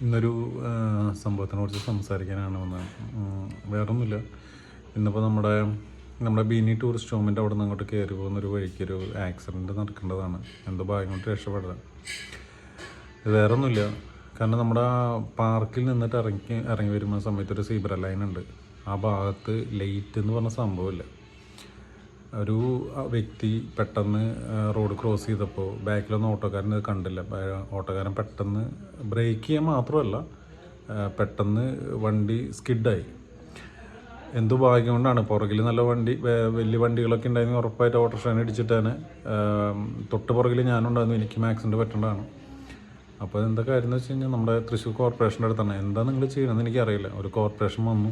ഇന്നൊരു സംഭവത്തിനെക്കുറിച്ച് സംസാരിക്കാനാണ് വന്നത്. വേറൊന്നുമില്ല. ഇന്നിപ്പോൾ നമ്മുടെ ബീനി ടൂറിസ്റ്റ് ഹോമിൻ്റെ അവിടെ നിന്ന് അങ്ങോട്ട് കയറി പോകുന്നൊരു വഴിക്കൊരു ആക്സിഡൻറ്റ് നടക്കേണ്ടതാണ്. എന്തോ ഭാഗ്യം കൊണ്ട് രക്ഷപ്പെടുക. വേറൊന്നുമില്ല. കാരണം നമ്മുടെ പാർക്കിൽ നിന്നിട്ട് ഇറങ്ങി വരുന്ന സമയത്ത് ഒരു സീബ്ര ലൈൻ ഉണ്ട്. ആ ഭാഗത്ത് ലൈറ്റ് എന്ന് പറഞ്ഞ സംഭവമില്ല. ഒരു വ്യക്തി പെട്ടെന്ന് റോഡ് ക്രോസ് ചെയ്തപ്പോൾ ബാക്കിലൊന്നും ഓട്ടോക്കാരൻ ഇത് കണ്ടില്ല. ഓട്ടോക്കാരൻ പെട്ടെന്ന് ബ്രേക്ക് ചെയ്യാൻ മാത്രമല്ല, പെട്ടെന്ന് വണ്ടി സ്കിഡായി. എന്തോ ഭാഗ്യം കൊണ്ടാണ്. പുറകിൽ നല്ല വലിയ വണ്ടികളൊക്കെ ഉണ്ടായിരുന്നു. ഉറപ്പായിട്ട് ഓട്ടോറിക്ഷ ഇടിച്ചിട്ടാണ്. തൊട്ട് പുറകിൽ ഞാനുണ്ടായിരുന്നു. എനിക്ക് ആക്സിഡൻറ്റ് പറ്റേണ്ടതാണ്. അപ്പോൾ എന്താ കാര്യം എന്ന് വെച്ച് കഴിഞ്ഞാൽ, നമ്മുടെ തൃശ്ശൂർ കോർപ്പറേഷൻ്റെ അടുത്താണ്. എന്താ നിങ്ങൾ ചെയ്യണമെന്ന് എനിക്കറിയില്ല. ഒരു കോർപ്പറേഷൻ വന്നു.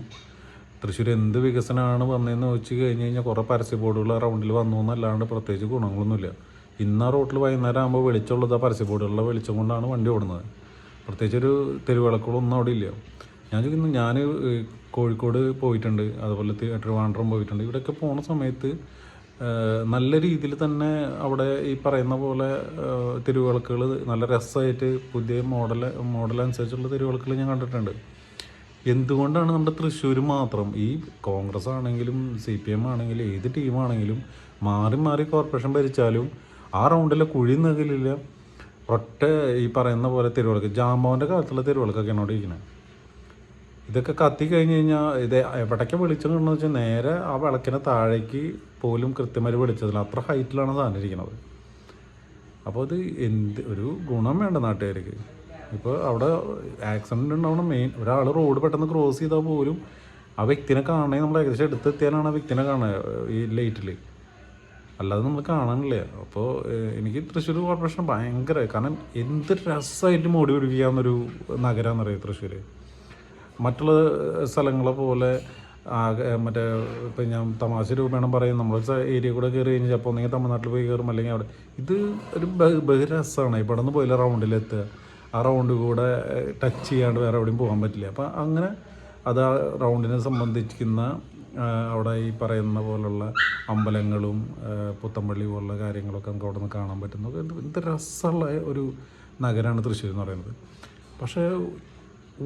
തൃശ്ശൂർ എന്ത് വികസനമാണ് വന്നതെന്ന് വെച്ച് കഴിഞ്ഞ് കഴിഞ്ഞാൽ കുറേ പരസ്യ ബോർഡുകൾ റൗണ്ടിൽ വന്നു എന്നല്ലാണ്ട് പ്രത്യേകിച്ച് ഗുണങ്ങളൊന്നുമില്ല. ഇന്ന് ആ റോട്ടിൽ വൈകുന്നേരം ആകുമ്പോൾ വെളിച്ചമുള്ളത് ആ പരസ്യ ബോർഡുകളുടെ വെളിച്ചം കൊണ്ടാണ് വണ്ടി ഓടുന്നത്. പ്രത്യേകിച്ചൊരു തെരുവിളക്കുകളൊന്നും അവിടെ ഇല്ല. ഞാൻ ചോദിക്കുന്നു, ഞാൻ കോഴിക്കോട് പോയിട്ടുണ്ട്, അതുപോലെ ട്രിവാൻഡ്രം പോയിട്ടുണ്ട്. ഇവിടെയൊക്കെ പോണ സമയത്ത് നല്ല രീതിയിൽ തന്നെ അവിടെ ഈ പറയുന്ന പോലെ തെരുവിളക്കുകൾ നല്ല രസമായിട്ട് പുതിയ മോഡൽ അനുസരിച്ചുള്ള തെരുവിളക്കുകൾ ഞാൻ കണ്ടിട്ടുണ്ട്. എന്തുകൊണ്ടാണ് നമ്മുടെ തൃശ്ശൂർ മാത്രം, ഈ കോൺഗ്രസ് ആണെങ്കിലും CPM ആണെങ്കിലും ഏത് ടീമാണെങ്കിലും മാറി മാറി കോർപ്പറേഷൻ ഭരിച്ചാലും ആ റൗണ്ടിലെ കുഴി നകലില്ല. ഒറ്റ ഈ പറയുന്ന പോലെ തെരുവിളക്ക്, ജാമ്പവൻ്റെ കാലത്തുള്ള തെരുവിളക്കൊക്കെയാണ് അവിടെ ഇരിക്കുന്നത്. ഇതൊക്കെ കത്തി കഴിഞ്ഞ് കഴിഞ്ഞാൽ ഇത് എവിടേക്ക് വെളിച്ചം കിട്ടണമെന്ന് വെച്ചാൽ നേരെ ആ വിളക്കിനെ താഴേക്ക് പോലും കൃത്യമായി വെളിച്ചതില്ല. അത്ര ഹൈറ്റിലാണ് സാധനം ഇരിക്കുന്നത്. അപ്പോൾ അത് ഒരു ഗുണം വേണ്ട നാട്ടുകാർക്ക്. ഇപ്പോൾ അവിടെ ആക്സിഡൻറ്റ് ഉണ്ടാവണം. ഒരാൾ റോഡ് പെട്ടെന്ന് ക്രോസ് ചെയ്താൽ പോലും ആ വ്യക്തിനെ കാണണമെങ്കിൽ നമ്മൾ ഏകദേശം എടുത്തെത്തിയാലാണ് ആ വ്യക്തിനെ കാണുക ഈ ലൈറ്റിൽ, അല്ലാതെ നമ്മൾ കാണാനില്ല. അപ്പോൾ എനിക്ക് തൃശ്ശൂർ കോർപ്പറേഷൻ ഭയങ്കര, കാരണം എന്ത് രസമായിട്ട് മോടി പിടിപ്പിക്കാവുന്നൊരു നഗരമാണെന്ന് അറിയാം തൃശ്ശൂർ. മറ്റുള്ള സ്ഥലങ്ങളെ പോലെ മറ്റേ ഇപ്പം ഞാൻ തമാശ രൂപേണം പറയും, നമ്മൾ ഏരിയ കൂടെ കയറി കഴിഞ്ഞാൽ ചിലപ്പോൾ ഒന്നെങ്കിൽ തമിഴ്നാട്ടിൽ പോയി കയറും, അല്ലെങ്കിൽ അവിടെ ഇത് ഒരു ബഹുരസമാണ്. ഇവിടെ നിന്ന് പോയില്ല റൗണ്ടിലെത്തുക, ആ റൗണ്ട് കൂടെ ടച്ച് ചെയ്യാണ്ട് വേറെ എവിടെയും പോകാൻ പറ്റില്ല. അപ്പം അങ്ങനെ അത് ആ റൗണ്ടിനെ സംബന്ധിക്കുന്ന അവിടെ ഈ പറയുന്ന പോലുള്ള അമ്പലങ്ങളും പുത്തമ്പള്ളി പോലുള്ള കാര്യങ്ങളൊക്കെ നമുക്ക് അവിടെ നിന്ന് കാണാൻ പറ്റുന്നത്. എന്ത് രസമുള്ള ഒരു നഗരമാണ് തൃശ്ശൂർ എന്ന് പറയുന്നത്. പക്ഷേ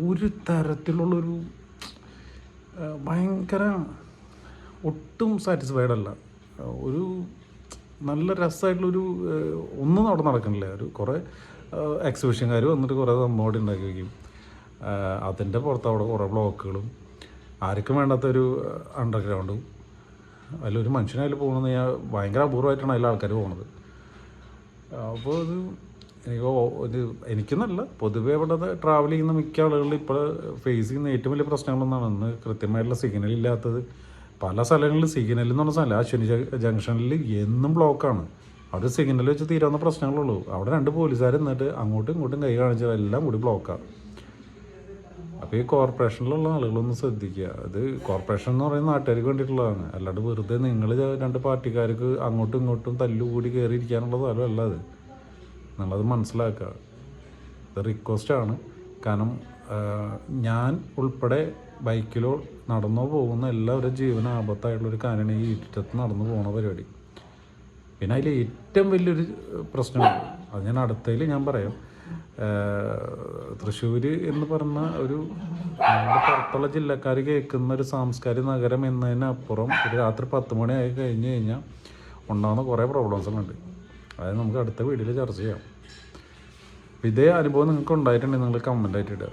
ഒരു തരത്തിലുള്ളൊരു ഭയങ്കര ഒട്ടും സാറ്റിസ്ഫൈഡ് അല്ല. ഒരു നല്ല രസമായിട്ടുള്ളൊരു ഒന്നും അവിടെ നടക്കണില്ല. ഒരു കുറേ എക്സിബിഷൻകാർ വന്നിട്ട് കുറേ സംഭവം ഉണ്ടാക്കി വയ്ക്കും. അതിൻ്റെ പുറത്ത് അവിടെ കുറേ ബ്ലോക്കുകളും, ആർക്കും വേണ്ടാത്തൊരു അണ്ടർഗ്രൗണ്ടും. അതിലൊരു മനുഷ്യനതിൽ പോകണമെന്ന് ഞാൻ ഭയങ്കര അപൂർവമായിട്ടാണ് അതിൽ ആൾക്കാർ പോകുന്നത്. അപ്പോൾ എനിക്കെന്നല്ല, പൊതുവേ അവിടെ ട്രാവൽ ചെയ്യുന്ന മിക്ക ആളുകളിൽ ഇപ്പോൾ ഫേസ് ചെയ്യുന്ന ഏറ്റവും വലിയ പ്രശ്നങ്ങളൊന്നാണ് ഒന്ന് കൃത്യമായിട്ടുള്ള സിഗ്നൽ ഇല്ലാത്തത്. പല സ്ഥലങ്ങളിൽ സിഗ്നൽ എന്ന് പറഞ്ഞ സ്ഥലം അശ്വിനി ജംഗ്ഷനിൽ എന്നും ബ്ലോക്കാണ്. അവിടെ സിഗ്നൽ വെച്ച് തീരാവുന്ന പ്രശ്നങ്ങളുള്ളൂ. അവിടെ 2 പോലീസുകാർ എന്നിട്ട് അങ്ങോട്ടും ഇങ്ങോട്ടും കൈ കാണിച്ചാൽ എല്ലാം കൂടി ബ്ലോക്കാണ്. അപ്പോൾ ഈ കോർപ്പറേഷനിലുള്ള ആളുകളൊന്ന് ശ്രദ്ധിക്കുക. അത് കോർപ്പറേഷൻ എന്ന് പറയുന്ന നാട്ടുകാർക്ക് വേണ്ടിയിട്ടുള്ളതാണ്, അല്ലാണ്ട് വെറുതെ നിങ്ങൾ 2 പാർട്ടിക്കാർക്ക് അങ്ങോട്ടും ഇങ്ങോട്ടും തല്ലുകൂടി കയറിയിരിക്കാനുള്ള സ്ഥലമല്ല അത്. നമ്മളത് മനസ്സിലാക്കുക. ഇത് റിക്വസ്റ്റാണ്. കാരണം ഞാൻ ഉൾപ്പെടെ ബൈക്കിലോ നടന്നോ പോകുന്ന എല്ലാവരും ജീവന ആപത്തായിട്ടുള്ളൊരു കാര്യമാണ് ഈ ഇരുട്ടത്ത് നടന്നു പോകുന്ന പരിപാടി. പിന്നെ അതിൽ ഏറ്റവും വലിയൊരു പ്രശ്നമുണ്ട്, അത് ഞാൻ അടുത്തതിൽ ഞാൻ പറയാം. തൃശ്ശൂർ എന്ന് പറഞ്ഞ ഒരു നമ്മുടെ പുറത്തുള്ള ജില്ലക്കാർ കേൾക്കുന്ന ഒരു സാംസ്കാരിക നഗരം എന്നതിനപ്പുറം ഒരു രാത്രി 10 മണി ആയി കഴിഞ്ഞ് കഴിഞ്ഞാൽ ഉണ്ടാകുന്ന കുറേ പ്രോബ്ലംസുകളുണ്ട്. അതായത് നമുക്ക് അടുത്ത വീഡിയോയിൽ ചർച്ച ചെയ്യാം. ഇതേ അനുഭവം നിങ്ങൾക്ക് ഉണ്ടായിട്ടുണ്ടെങ്കിൽ നിങ്ങൾ കമൻ്റായിട്ട് ഇടുക.